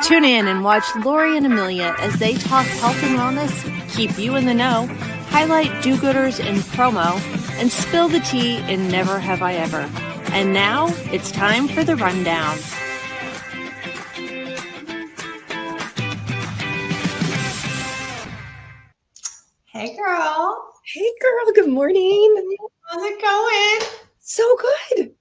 Tune in and watch Lori and Amelia as they talk health and wellness, keep you in the know, highlight do-gooders in promo, and spill the tea in Never Have I Ever. And now it's time for the rundown. Hey, girl. Hey, girl. Good morning. How's it going? So good.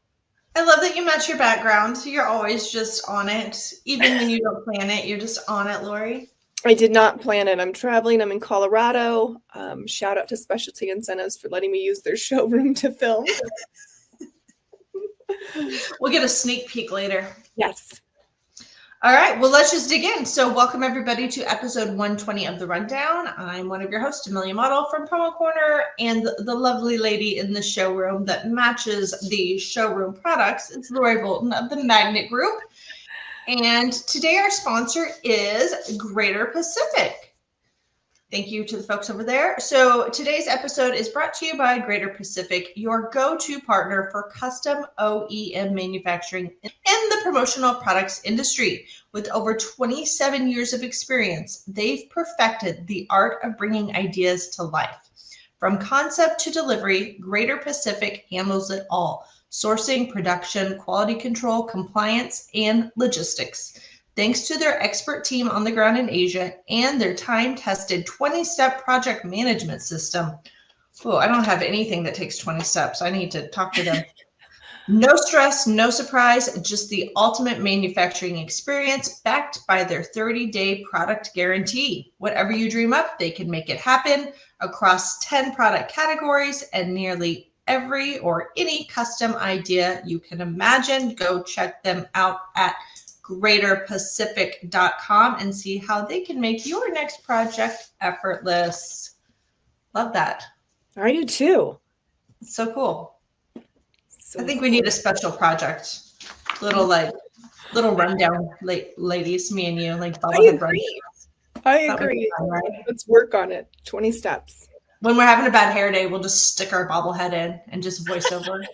I love that you match your background. You're always just on it. Even when you don't plan it, you're just on it, Lori. I did not plan it. I'm traveling. I'm in Colorado. Shout out to Specialty Incentives for letting me use their showroom to film. We'll get a sneak peek later. Yes. All right. Well, let's just dig in. So welcome, everybody, to episode 120 of The Rundown. I'm one of your hosts, Amelia Madl from Promo Corner, and the lovely lady in the showroom that matches the showroom products. It's Lori Bolton of the Magnet Group. And today our sponsor is Greater Pacific. Thank you to the folks over there. So today's episode is brought to you by Greater Pacific, your go-to partner for custom OEM manufacturing in the promotional products industry. With over 27 years of experience, they've perfected the art of bringing ideas to life. From concept to delivery, Greater Pacific handles it all: sourcing, production, quality control, compliance, and logistics. Thanks to their expert team on the ground in Asia and their time-tested 20-step project management system. Oh, I don't have anything that takes 20 steps. I need to talk to them. No stress, no surprise, just the ultimate manufacturing experience backed by their 30-day product guarantee. Whatever you dream up, they can make it happen across 10 product categories and nearly every or any custom idea you can imagine. Go check them out at greaterpacific.com and see how they can make your next project effortless. Love that. I do too. It's so cool. So I think we need a special project. Little rundown ladies, me and you, like bobblehead rundown. I agree. Fun, right? Let's work on it. 20 steps. When we're having a bad hair day, we'll just stick our bobblehead in and just voice over.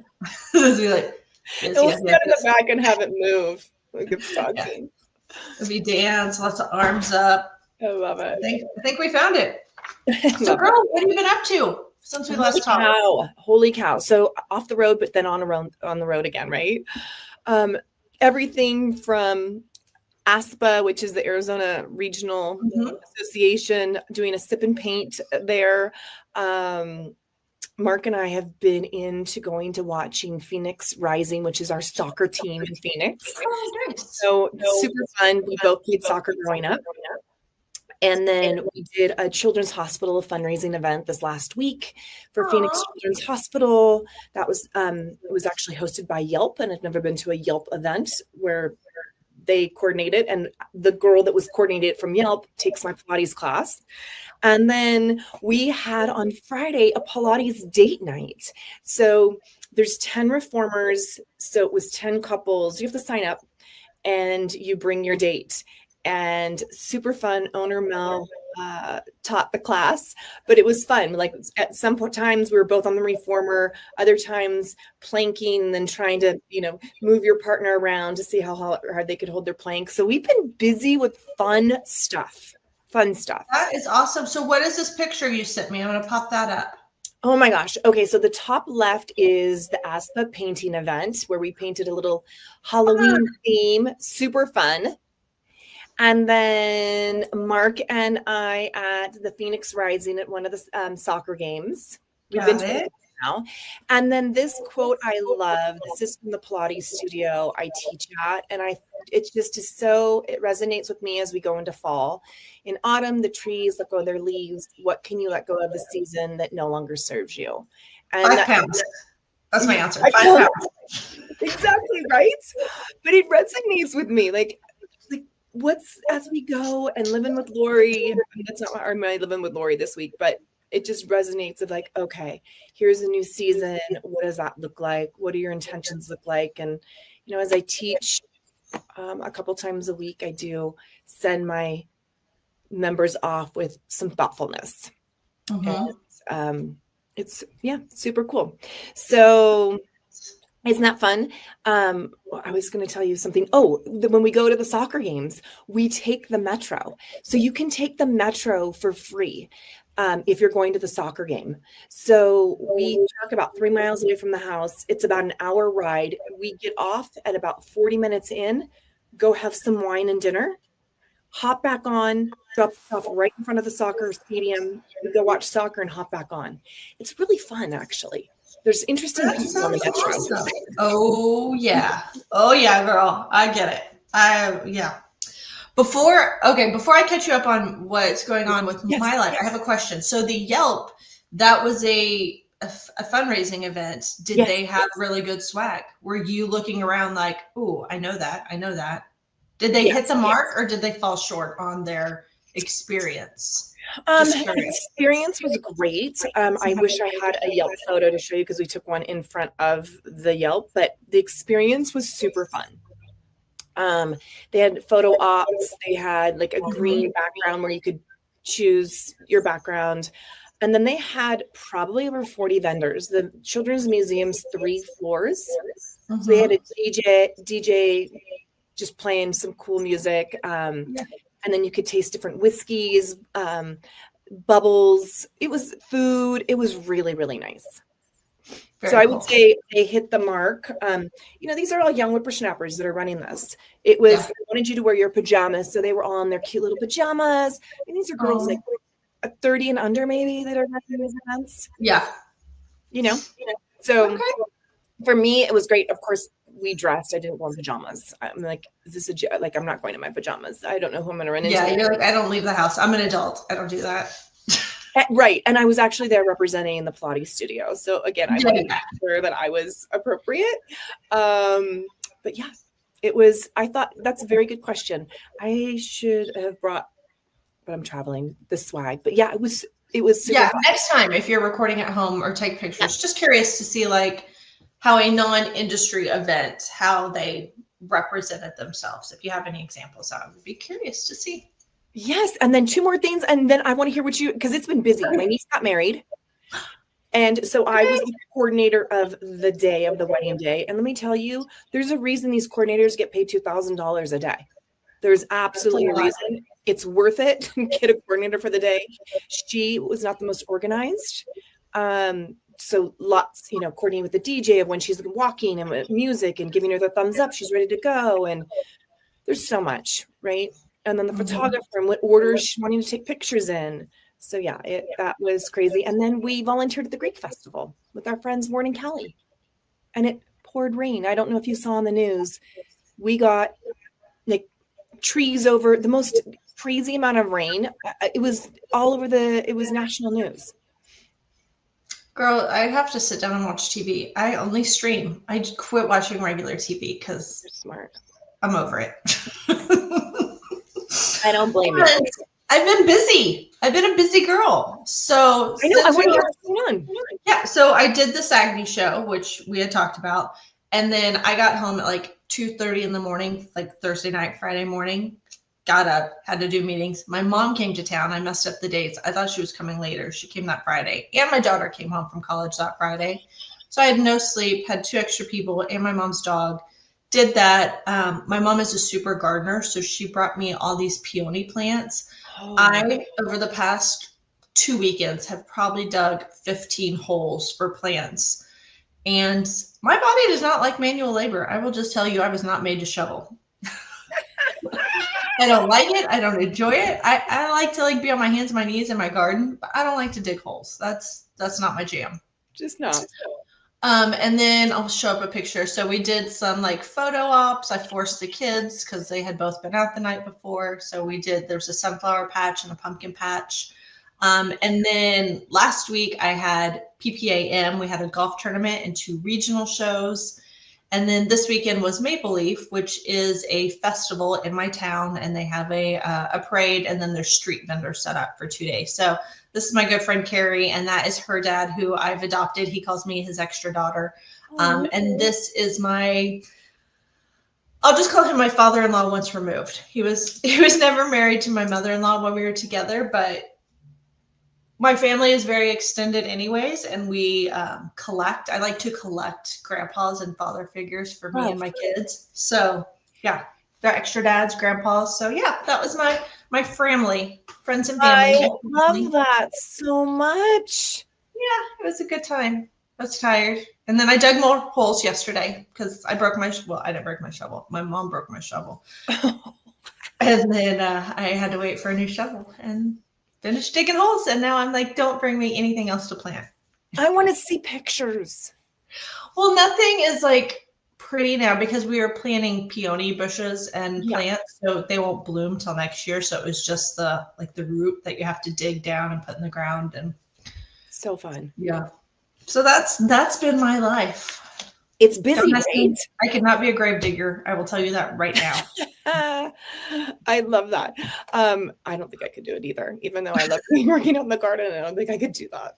Just be like, yes, we'll stand in the back and have it move. Like it's talking. Yeah. It'll be dance, lots of arms up. I love it. I think we found it. So, girl, what have you been up to since we last talked? Holy cow! So off the road, but then on the road again, right? Everything from ASPA, which is the Arizona Regional Association, doing a sip and paint there. Mark and I have been into going to watching Phoenix Rising, which is our soccer team in Phoenix. Oh, nice. So super fun. We both played soccer growing up. And then we did a Children's Hospital fundraising event this last week for Phoenix Children's Hospital. That was it was actually hosted by Yelp, and I've never been to a Yelp event where they coordinated, and the girl that was coordinated from Yelp takes my Pilates class. And then we had on Friday a Pilates date night. So there's 10 reformers. So it was 10 couples. You have to sign up and you bring your date. And super fun. Owner Mel taught the class, but it was fun. Like at some times we were both on the reformer, other times planking, and then trying to, move your partner around to see how hard they could hold their plank. So we've been busy with fun stuff. That is awesome. So what is this picture you sent me? I'm going to pop that up. Oh my gosh. Okay. So the top left is the ASPA painting event where we painted a little Halloween theme. Super fun. And then Mark and I at the Phoenix Rising at one of the soccer games. We've been to it now. And then this quote I love. This is from the Pilates studio I teach at. And it resonates with me as we go into fall. In autumn, the trees let go of their leaves. What can you let go of this season that no longer serves you? And 5 pounds. That's my answer. 5 pounds. Exactly, right? But it resonates with me. Like what's as we go and living with Lori, that's not my living with Lori this week, but it just resonates of like, okay, here's a new season. What does that look like? What do your intentions look like? And, as I teach a couple times a week, I do send my members off with some thoughtfulness. And, it's super cool. So Isn't that fun? Well, I was going to tell you something. Oh, when we go to the soccer games, we take the metro. So you can take the metro for free if you're going to the soccer game. So we park about 3 miles away from the house. It's about an hour ride. We get off at about 40 minutes in, go have some wine and dinner, hop back on, drop off right in front of the soccer stadium. We go watch soccer and hop back on. It's really fun, actually. There's interesting That people on the sounds metro. awesome. Oh yeah. Oh yeah, girl. I get it. Yeah. Before I catch you up on what's going on with Yes. my life, I have a question. So the Yelp, that was a fundraising event. Did Yes. they have really good swag? Were you looking around like, "Ooh, I know that. I know that." Did they hit the mark or did they fall short on their experience? The experience was great. I wish I had a Yelp photo to show you because we took one in front of the Yelp, but the experience was super fun. They had photo ops. They had like a green background where you could choose your background. And then they had probably over 40 vendors. The Children's Museum's 3 floors. So they had a DJ just playing some cool music. And then you could taste different whiskeys, bubbles. It was food. It was really, really nice. Very so I cool. would say they hit the mark. These are all young whippersnappers that are running this. It was, they wanted you to wear your pajamas. So they were all in their cute little pajamas. And these are girls like 30 and under maybe that are running these events. Yeah. So for me, it was great. Of course, we dressed. I didn't go in pajamas. I'm like, is this I'm not going in my pajamas. I don't know who I'm going to run into. Yeah, you're like, I don't leave the house. I'm an adult. I don't do that. Right. And I was actually there representing the Pilates studio. So again, I wanted to make sure that I was appropriate. But yeah, I thought that's a very good question. I should have brought, but I'm traveling, the swag. But yeah, it was super fun. Next time, if you're recording at home or take pictures, just curious to see how a non-industry event, how they represented themselves. If you have any examples, I would be curious to see. Yes. And then 2 more things. And then I want to hear because it's been busy. My niece got married. And so I was the coordinator of the day of the wedding day. And let me tell you, there's a reason these coordinators get paid $2,000 a day. There's absolutely a reason. It's worth it to get a coordinator for the day. She was not the most organized. So lots, coordinating with the DJ of when she's walking and with music and giving her the thumbs up. She's ready to go. And there's so much, right? And then the photographer and what orders she's wanting to take pictures in. So yeah, that was crazy. And then we volunteered at the Greek Festival with our friends Warren and Kelly. And it poured rain. I don't know if you saw on the news. We got trees over, the most crazy amount of rain. It was all over it was national news. Girl, I have to sit down and watch TV. I only stream. I quit watching regular TV because You're smart. I'm over it. I don't blame you. I've been busy. I've been a busy girl. So I know. I want to hear what's going on. Yeah. So I did the Agni show, which we had talked about. And then I got home at 2:30 in the morning, Thursday night, Friday morning. Got up, had to do meetings. My mom came to town. I messed up the dates. I thought she was coming later. She came that Friday. And my daughter came home from college that Friday. So I had no sleep, had 2 extra people and my mom's dog. Did that. My mom is a super gardener. So she brought me all these peony plants. I, over the past 2 weekends, have probably dug 15 holes for plants. And my body does not like manual labor. I will just tell you, I was not made to shovel. I don't like it. I don't enjoy it. I like to be on my hands and my knees in my garden, but I don't like to dig holes. That's not my jam. Just not. And then I'll show up a picture. So we did some photo ops. I forced the kids because they had both been out the night before. So there's a sunflower patch and a pumpkin patch. And then last week I had PPAM. We had a golf tournament and 2 regional shows. And then this weekend was Maple Leaf, which is a festival in my town, and they have a parade, and then there's street vendors set up for 2 days. So this is my good friend Carrie, and that is her dad, who I've adopted. He calls me his extra daughter. And this is I'll just call him my father-in-law once removed. He was never married to my mother-in-law when we were together, but my family is very extended anyways, and we collect. I like to collect grandpas and father figures for me and my kids. So yeah, they're extra dads, grandpas. So yeah, that was my family, friends and family. I love that so much. Yeah, it was a good time. I was tired. And then I dug more holes yesterday because I broke my, well, I didn't break my shovel. My mom broke my shovel. And then I had to wait for a new shovel and finished digging holes. And now I'm like, don't bring me anything else to plant. I want to see pictures. Well, nothing is like pretty now because we were planting peony bushes and plants, so they won't bloom till next year. So it was just the root that you have to dig down and put in the ground. And so fun. Yeah. So that's been my life. It's busy, right? I could not be a grave digger. I will tell you that right now. I love that. I don't think I could do it either. Even though I love working on the garden, I don't think I could do that.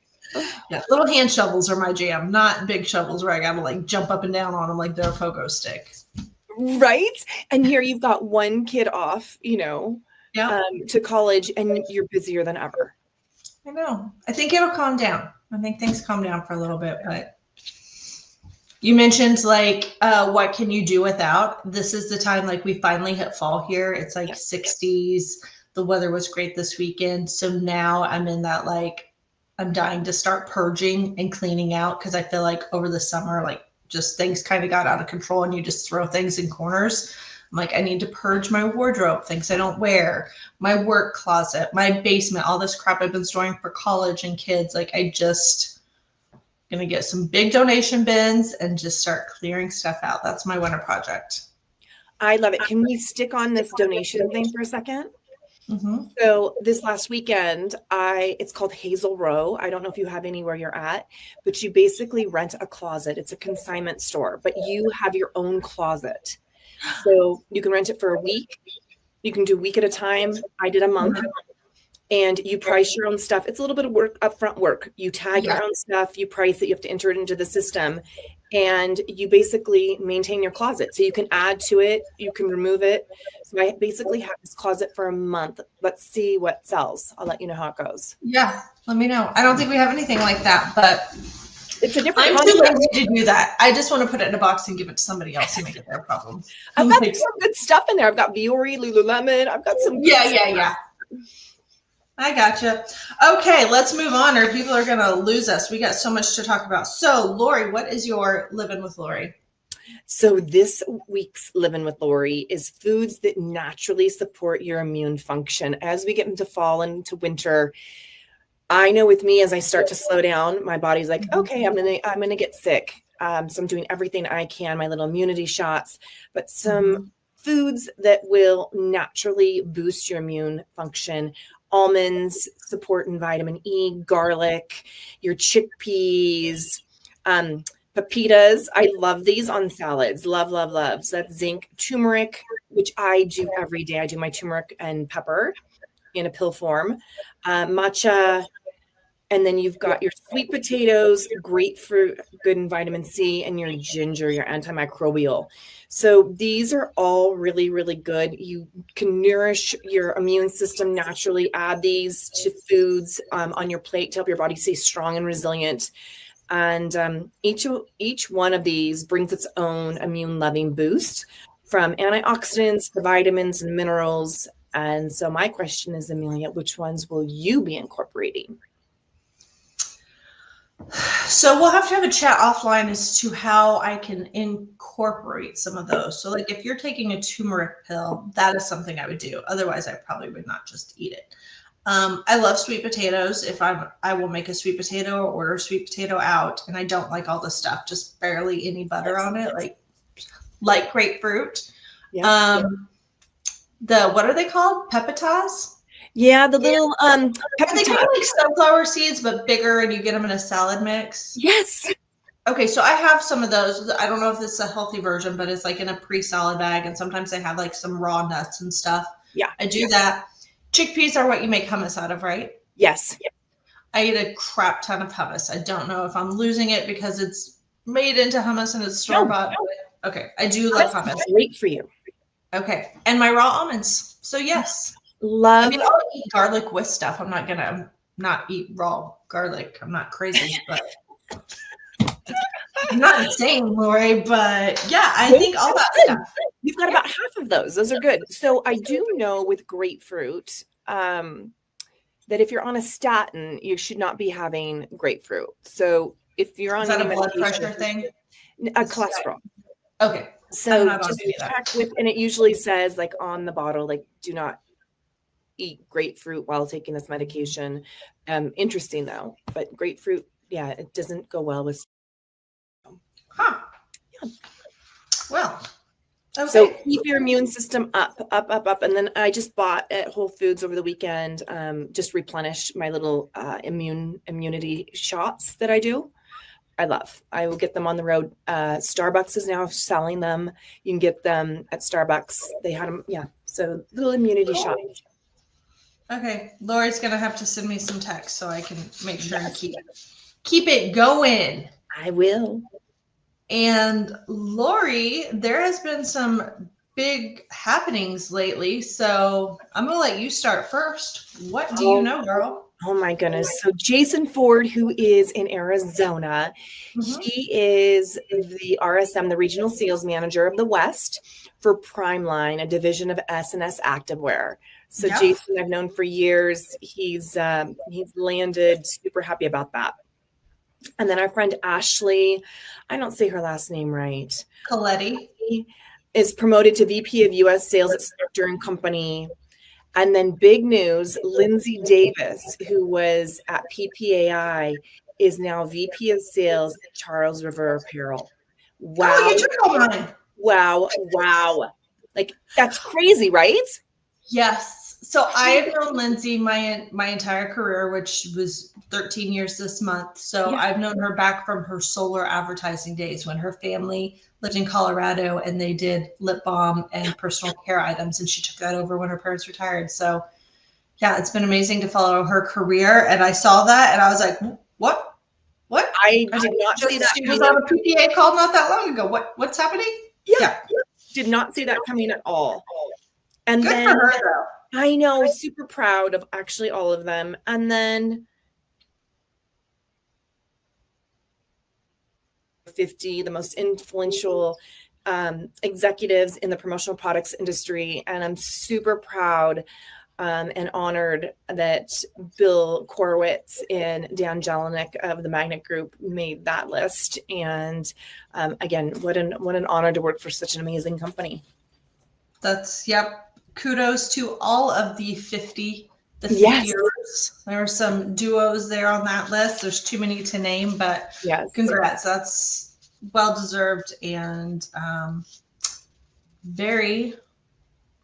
Yeah, little hand shovels are my jam, not big shovels where I gotta like jump up and down on them like they're a pogo stick. Right? And here you've got one kid off, to college, and you're busier than ever. I know. I think it'll calm down. I think things calm down for a little bit, but you mentioned like what can you do without? This is the time like we finally hit fall here. It's like 60s. The weather was great this weekend. So now I'm in that like I'm dying to start purging and cleaning out because I feel like over the summer, like just things kind of got out of control and you just throw things in corners. I'm like, I need to purge my wardrobe, things I don't wear, my work closet, my basement, all this crap I've been storing for college and kids. Like I just gonna get some big donation bins and just start clearing stuff out. That's my winter project. I love it. Can we stick on this donation thing for a second? Mm-hmm. So this last weekend, it's called Hazel Row. I don't know if you have any where you're at, but you basically rent a closet. It's a consignment store, but you have your own closet. So you can rent it for a week. You can do a week at a time. I did a month. And you price your own stuff. It's a little bit of work, upfront work. You tag your own stuff, you price it, you have to enter it into the system, and you basically maintain your closet. So you can add to it, you can remove it. So I basically have this closet for a month. Let's see what sells. I'll let you know how it goes. Yeah, let me know. I don't think we have anything like that, but it's a different. I'm too lazy to do that. I just want to put it in a box and give it to somebody else and make it their problem. I've got some good stuff in there. I've got Viore, Lululemon. I've got some. Yeah. I gotcha. Okay, let's move on or people are going to lose us. We got so much to talk about. So, Lori, what is your Living with Lori? So this week's Living with Lori is foods that naturally support your immune function. As we get into fall and into winter, I know with me, as I start to slow down, my body's like, okay, I'm gonna get sick. So I'm doing everything I can, my little immunity shots, but some foods that will naturally boost your immune function. Almonds support in vitamin E, garlic, your chickpeas, pepitas. I love these on salads. Love. So that's zinc, turmeric, which I do every day. I do my turmeric and pepper in a pill form, matcha. And then you've got your sweet potatoes, grapefruit, good in vitamin C, and your ginger, your antimicrobial. So these are all really, really good. You can nourish your immune system naturally. Add these to foods on your plate to help your body stay strong and resilient. And each one of these brings its own immune-loving boost, from antioxidants to vitamins and minerals. And so my question is, Amelia, which ones will you be incorporating? So we'll have to have a chat offline as to how I can incorporate some of those. So like if you're taking a turmeric pill, that is something I would do. Otherwise, I probably would not just eat it. I love sweet potatoes. I will make a sweet potato or order a sweet potato out, and I don't like all the stuff, just barely any butter on it, like grapefruit. Yeah. What are they called? Pepitas? Yeah, the little Are they kind of like sunflower seeds but bigger, and you get them in a salad mix? Yes. Okay, so I have some of those. I don't know if it's a healthy version, but it's like in a pre-salad bag, and sometimes they have like some raw nuts and stuff. Yeah. I do that. Chickpeas are what you make hummus out of, right? Yes. I eat a crap ton of hummus. I don't know if I'm losing it because it's made into hummus and it's store-bought. No. Okay, I do love hummus. Great for you. Okay, and my raw almonds. So yes. Love. I mean, I'll eat garlic with stuff. I'm not gonna not eat raw garlic. I'm not crazy, but I'm not insane, Lori. But yeah, I think all that stuff. You've got about half of those. Those are good. So I do know with grapefruit that if you're on a statin, you should not be having grapefruit. So if you're on Is that a blood pressure thing? A cholesterol. Okay. So just check with, and it usually says like on the bottle, like do not eat grapefruit while taking this medication. Interesting though, but grapefruit, yeah, it doesn't go well with. Huh. Yeah. Well. Okay. So keep your immune system up. And then I just bought at Whole Foods over the weekend, just replenished my little immunity shots that I do. I love. I will get them on the road. Starbucks is now selling them. You can get them at Starbucks. They had them. Yeah. So little immunity shot. Okay. Lori's going to have to send me some text so I can make sure and keep it going. I will. And Lori, there has been some big happenings lately. So I'm going to let you start first. What do you know, girl? Oh my goodness. So Jason Ford, who is in Arizona, he is the RSM, the regional sales manager of the West for Primeline, a division of S&S Activewear. So Jason, I've known for years. He's landed, super happy about that. And then our friend Ashley, I don't say her last name right. Coletti is promoted to VP of U.S. Sales at Specter and Company. And then big news, Lindsay Davis, who was at PPAI, is now VP of Sales at Charles River Apparel. Wow. Oh, you took all mine. Wow. Like, that's crazy, right? Yes. So I've known Lindsay my entire career, which was 13 years this month. So I've known her back from her solar advertising days when her family lived in Colorado and they did lip balm and personal care items. And she took that over when her parents retired. So yeah, it's been amazing to follow her career. And I saw that and I was like, what? I did not see that. She was on a PPA call not that long ago. What's happening? Yeah. Did not see that coming at all. And good then for her though. I know, super proud of actually all of them. And then 50, the most influential executives in the promotional products industry. And I'm super proud and honored that Bill Korowitz and Dan Jelinek of the Magnet Group made that list. And again, what an honor to work for such an amazing company. Kudos to all of the 50 years. There are some duos there on that list. There's too many to name, but congrats. That's well-deserved and very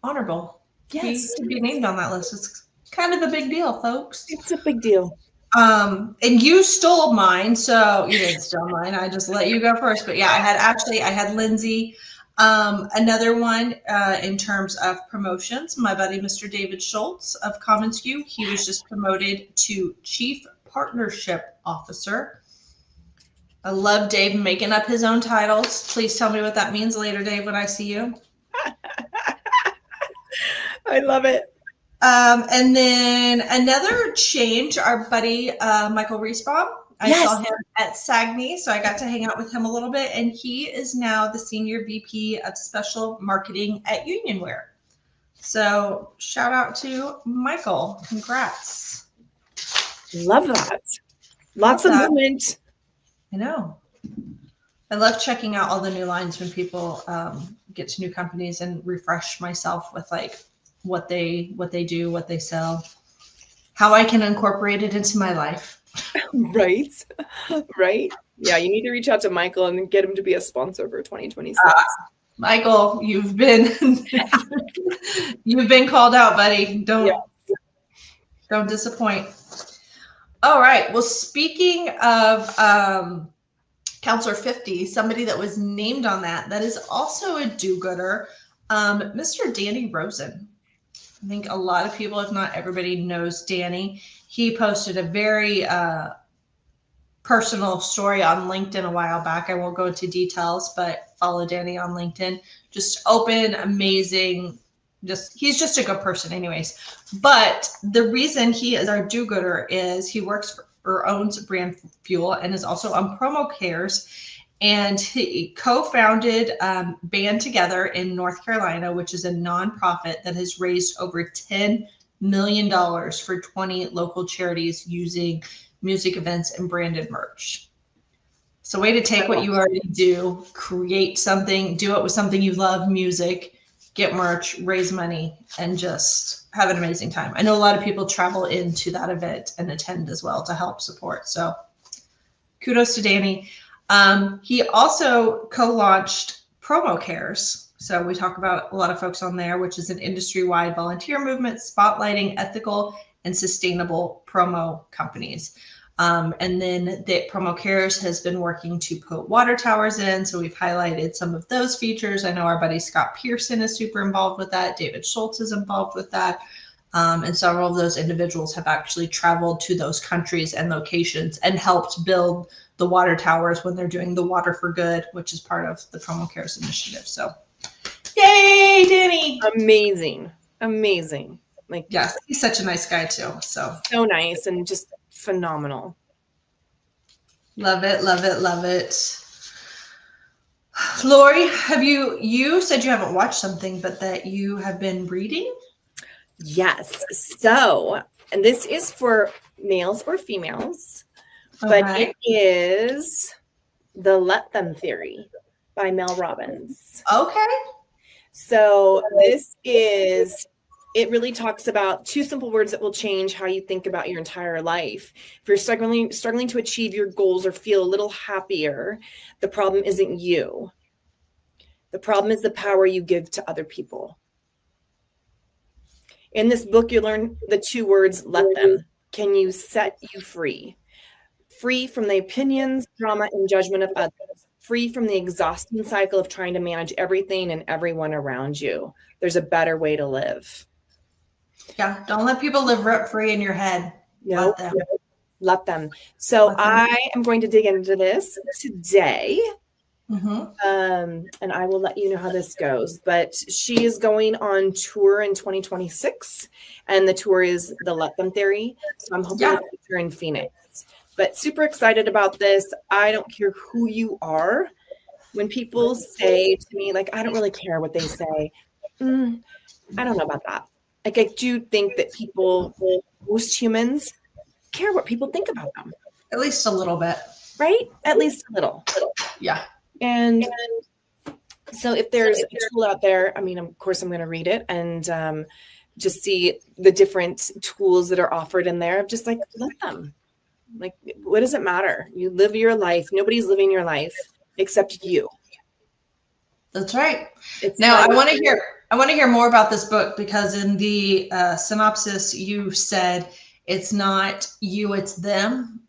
honorable to be named on that list. It's kind of a big deal, folks. It's a big deal. And you stole mine, so you didn't steal mine. I just let you go first. But yeah, I had Ashley, I had Lindsay. Another one in terms of promotions, my buddy Mr. David Schultz of commonsku, he was just promoted to Chief Partnership Officer. I love Dave making up his own titles. Please tell me what that means later, Dave, when I see you. I love it. And then another change, our buddy Michael Riesbaum. I saw him at SAGME, so I got to hang out with him a little bit, and he is now the Senior VP of Special Marketing at Unionwear. So shout out to Michael. Congrats. Love that. Lots of movement. I know. I love checking out all the new lines when people get to new companies and refresh myself with like what they do, what they sell, how I can incorporate it into my life. Right. Yeah, you need to reach out to Michael and get him to be a sponsor for 2026. Michael, you've been called out, buddy. Don't disappoint. All right. Well, speaking of Counselor 50, somebody that was named on that is also a do-gooder, Mr. Danny Rosen. I think a lot of people, if not everybody, knows Danny. He posted a very personal story on LinkedIn a while back. I won't go into details, but follow Danny on LinkedIn. Just open, amazing, he's just a good person anyways. But the reason he is our do-gooder is he works for, or owns Brand Fuel and is also on Promo Cares. And he co-founded Band Together in North Carolina, which is a nonprofit that has raised over $10 million for 20 local charities using music events and branded merch. So way to take what you already do, create something, do it with something you love, music, get merch, raise money, and just have an amazing time. I know a lot of people travel into that event and attend as well to help support. So kudos to Danny. He also co-launched Promo Cares. So we talk about a lot of folks on there, which is an industry-wide volunteer movement spotlighting ethical and sustainable promo companies. And then the Promo Cares has been working to put water towers in. So we've highlighted some of those features. I know our buddy Scott Pearson is super involved with that. David Schultz is involved with that. And several of those individuals have actually traveled to those countries and locations and helped build the water towers when they're doing the Water for Good, which is part of the Promo Cares initiative. So yay, Danny. Amazing. Like, yes, he's such a nice guy too. So nice and just phenomenal. Love it. Lori, you said you haven't watched something, but that you have been reading? Yes. So, and this is for males or females, but it is The Let Them Theory by Mel Robbins. Okay. So it really talks about 2 simple words that will change how you think about your entire life. If you're struggling to achieve your goals or feel a little happier, the problem isn't you. The problem is the power you give to other people. In this book, you learn the 2 words, let them. Can you set you free? Free from the opinions, drama, and judgment of others. Free from the exhausting cycle of trying to manage everything and everyone around you. There's a better way to live. Yeah, don't let people live rent-free in your head. No, let them. So I am going to dig into this today. And I will let you know how this goes. But she is going on tour in 2026, and the tour is the Let Them Theory. So I'm hoping to feature her in Phoenix. But super excited about this. I don't care who you are. When people say to me, like, I don't really care what they say. I don't know about that. Like, I do think that most humans care what people think about them. At least a little bit. Right? At least a little. Yeah. And so if there's a tool out there, I mean, of course, I'm going to read it and just see the different tools that are offered in there. Just like, let them. Like, what does it matter? You live your life. Nobody's living your life except you. That's right. Now, I want to hear more about this book, because in the synopsis, you said it's not you, it's them.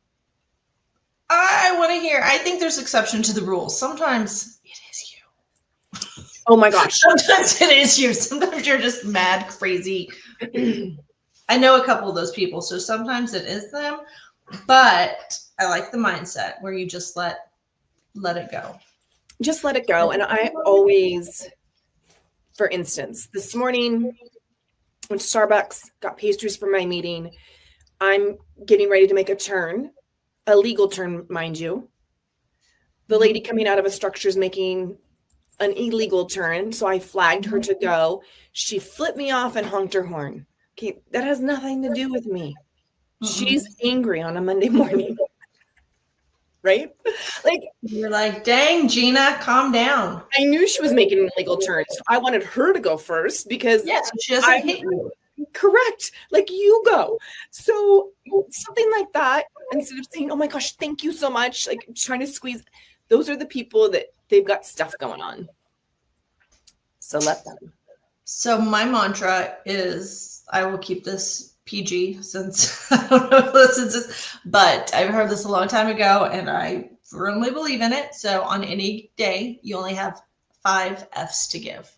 I want to hear. I think there's exception to the rules. Sometimes it is you. Oh my gosh. Sometimes it is you. Sometimes you're just mad, crazy. I know a couple of those people, so sometimes it is them. But I like the mindset where you just let it go. Just let it go. And I always, for instance, this morning went to Starbucks, got pastries for my meeting. I'm getting ready to make a turn. A legal turn, mind you. The lady coming out of a structure is making an illegal turn, so I flagged her to go. She flipped me off and honked her horn. Okay, that has nothing to do with me. She's angry on a Monday morning, right? Like, you're like, dang, Gina, calm down. I knew she was making an illegal turn, so I wanted her to go first because she doesn't hit you. Correct. Like, you go. So something like that, instead of saying, oh my gosh, thank you so much, like trying to squeeze, those are the people that they've got stuff going on. So let them. So my mantra is, I will keep this PG since I don't know who listens to this, but I've heard this a long time ago and I firmly believe in it. So on any day, you only have 5 Fs to give.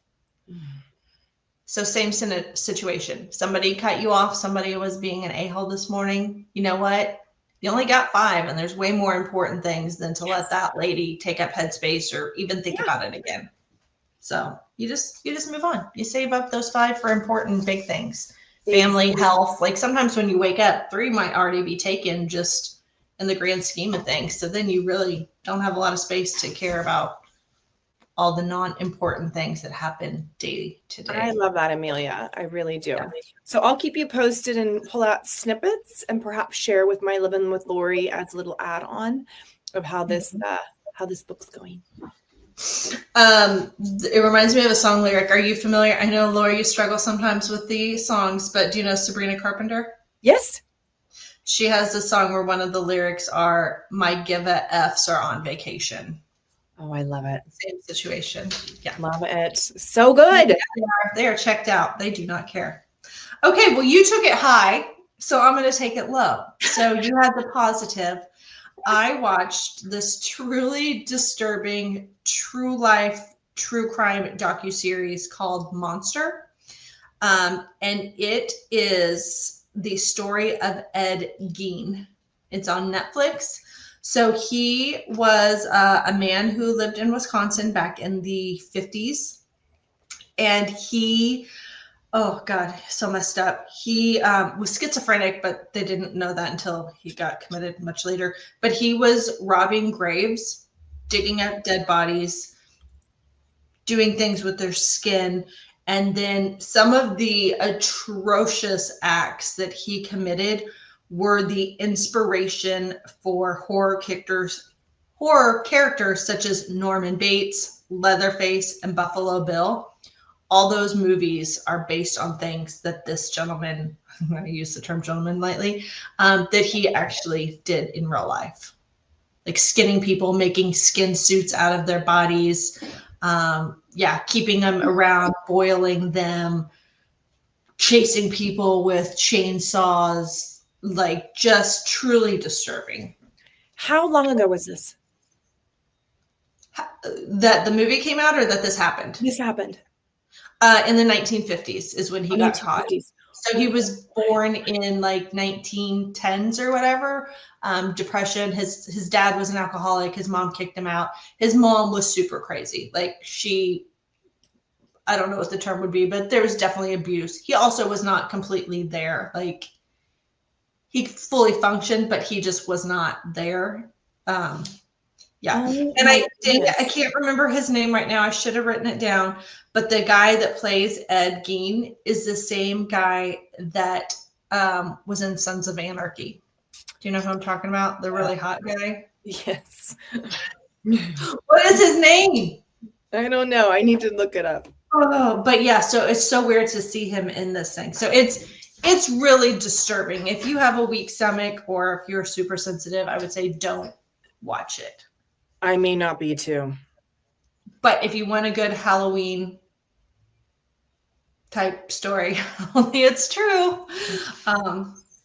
So same situation. Somebody cut you off. Somebody was being an a-hole this morning. You know what? You only got 5, and there's way more important things than to let that lady take up headspace or even think about it again. So you just move on. You save up those 5 for important big things. Family, health. Like sometimes when you wake up, 3 might already be taken just in the grand scheme of things. So then you really don't have a lot of space to care about all the non-important things that happen day to day. I love that, Amelia. I really do. Yeah. So I'll keep you posted and pull out snippets and perhaps share with my Living with Lori as a little add-on of how this book's going. It reminds me of a song lyric. Are you familiar? I know, Lori, you struggle sometimes with the songs, but do you know Sabrina Carpenter? Yes. She has this song where one of the lyrics are, my Giva Fs are on vacation. Oh, I love it. Same situation. Yeah. Love it. So good. They are checked out. They do not care. Okay, well, you took it high, so I'm going to take it low. So you had the positive. I watched this truly disturbing, true life, true crime docuseries called Monster. And it is the story of Ed Gein. It's on Netflix. So he was a man who lived in Wisconsin back in the 50s. And he, oh God, so messed up. He was schizophrenic, but they didn't know that until he got committed much later. But he was robbing graves, digging up dead bodies, doing things with their skin. And then some of the atrocious acts that he committed were the inspiration for horror characters such as Norman Bates, Leatherface, and Buffalo Bill. All those movies are based on things that this gentleman, I'm going to use the term gentleman lightly, that he actually did in real life. Like skinning people, making skin suits out of their bodies, keeping them around, boiling them, chasing people with chainsaws, like just truly disturbing. How long ago was this? That the movie came out or that this happened? This happened. In the 1950s is when he got caught. So he was born in like 1910s or whatever. Depression. His dad was an alcoholic. His mom kicked him out. His mom was super crazy. Like I don't know what the term would be, but there was definitely abuse. He also was not completely there. Like he fully functioned, but he just was not there. And I can't remember his name right now. I should have written it down. But the guy that plays Ed Gein is the same guy that was in Sons of Anarchy. Do you know who I'm talking about? The really hot guy? Yes. What is his name? I don't know. I need to look it up. Oh, but yeah, so it's so weird to see him in this thing. So it's really disturbing. If you have a weak stomach or if you're super sensitive, I would say don't watch it. I may not be too. But if you want a good Halloween type story, only it's true.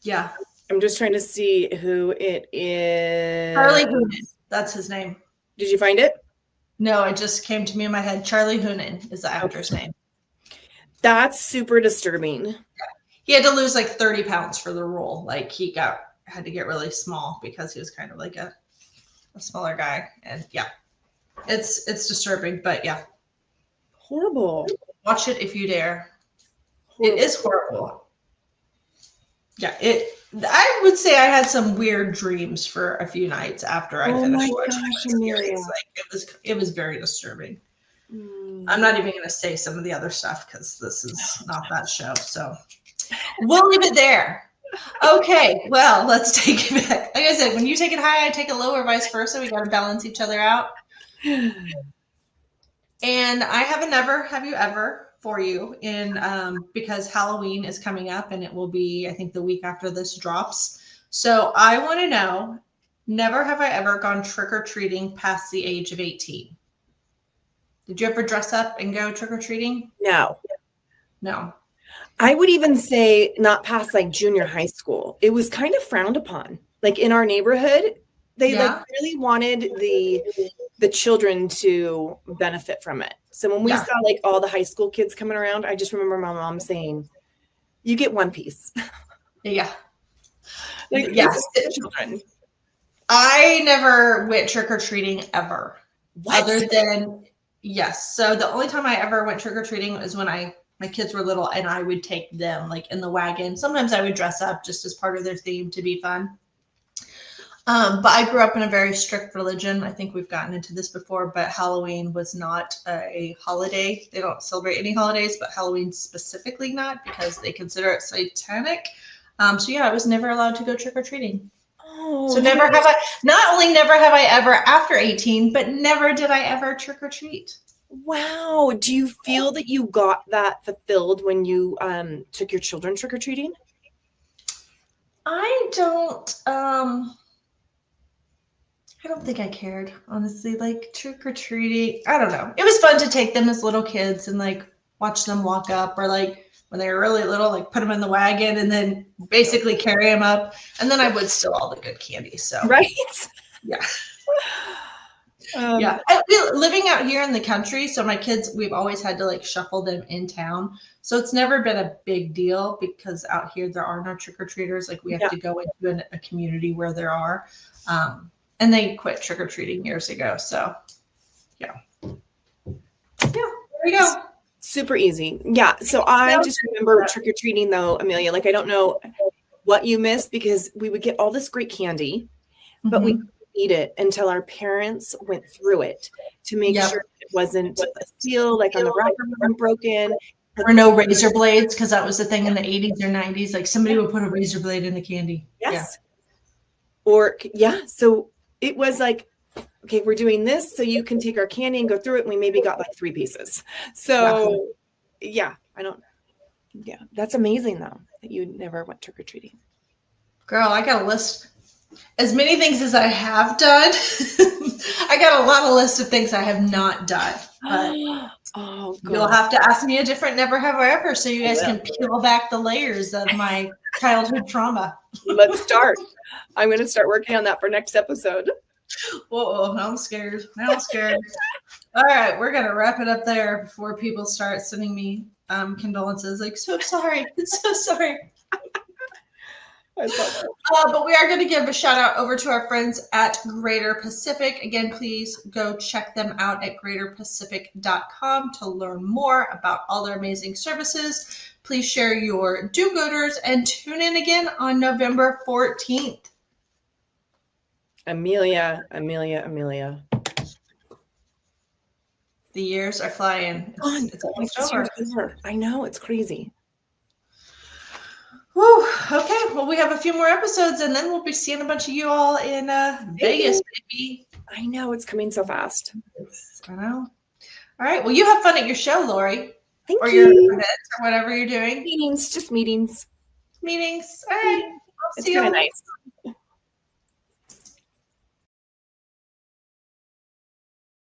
Yeah. I'm just trying to see who it is. Charlie Hunnam. That's his name. Did you find it? No, it just came to me in my head. Charlie Hunnam is the actor's name. That's super disturbing. Yeah. He had to lose like 30 pounds for the role. Like he had to get really small because he was kind of like a smaller guy. And yeah, it's disturbing, but yeah. Horrible. Watch it if you dare. Horrible. It is horrible. Yeah, I would say I had some weird dreams for a few nights after I finished watching it. It was very disturbing. I'm not even going to say some of the other stuff because this is not that show. So we'll leave it there. Okay, well, let's take it back. Like I said, when you take it high, I take it low, or vice versa. We got to balance each other out. And I have a never have you ever for you because Halloween is coming up and it will be, I think, the week after this drops. So I want to know, never have I ever gone trick-or-treating past the age of 18. Did you ever dress up and go trick-or-treating? No. I would even say not past like junior high school. It was kind of frowned upon. Like in our neighborhood, they like really wanted the children to benefit from it. So when we saw like all the high school kids coming around, I just remember my mom saying, "You get one piece." Yeah. Like, yes. I never went trick-or-treating ever. What? Other than Yes. So the only time I ever went trick-or-treating was when my kids were little and I would take them like in the wagon. Sometimes I would dress up just as part of their theme to be fun. But I grew up in a very strict religion. I think we've gotten into this before, but Halloween was not a holiday. They don't celebrate any holidays, but Halloween specifically not, because they consider it satanic. So yeah, I was never allowed to go trick-or-treating. Oh, So not only never have I ever after 18, but never did I ever trick-or-treat. wow. Do you feel that you got that fulfilled when you took your children trick-or-treating? I don't think I cared, honestly. Like trick-or-treating, I don't know. It was fun to take them as little kids and like watch them walk up, or like when they were really little, like put them in the wagon and then basically carry them up. And then I would steal all the good candy. So Right. yeah. Yeah. Living out here in the country, so my kids, we've always had to like shuffle them in town. So it's never been a big deal because out here there are no trick-or-treaters. Like we have to go into a community where there are. And they quit trick-or-treating years ago. So yeah. Yeah, there we go. Super easy. Yeah. So I just remember trick-or-treating though, Amelia. Like I don't know what you missed because we would get all this great candy, but we couldn't eat it until our parents went through it to make sure it wasn't a seal, like on the wrapper wasn't broken. Or no razor blades, because that was the thing in the 80s or 90s. Like somebody would put a razor blade in the candy. Yes. Yeah. Or so it was like, okay, we're doing this so you can take our candy and go through it. And we maybe got like 3 pieces. So that's amazing though, that you never went trick-or-treating. Girl, I got a list. As many things as I have done, I got a lot of list of things I have not done. But you'll have to ask me a different never have I ever, so you guys can peel back the layers of my childhood trauma. Let's start. I'm going to start working on that for next episode. Whoa, now I'm scared. All right, we're going to wrap it up there before people start sending me condolences. Like, so sorry. So sorry. But we are going to give a shout out over to our friends at Greater Pacific. Again, please go check them out at greaterpacific.com to learn more about all their amazing services. Please share your do-gooders and tune in again on November 14th. Amelia. The years are flying. It's almost over. I know, it's crazy. Whew, okay, well, we have a few more episodes, and then we'll be seeing a bunch of you all in Vegas, baby. I know, it's coming so fast. I know. All right, well, you have fun at your show, Lori. Thank you. Or your event, or whatever you're doing. Meetings. All right. It's kind of nice.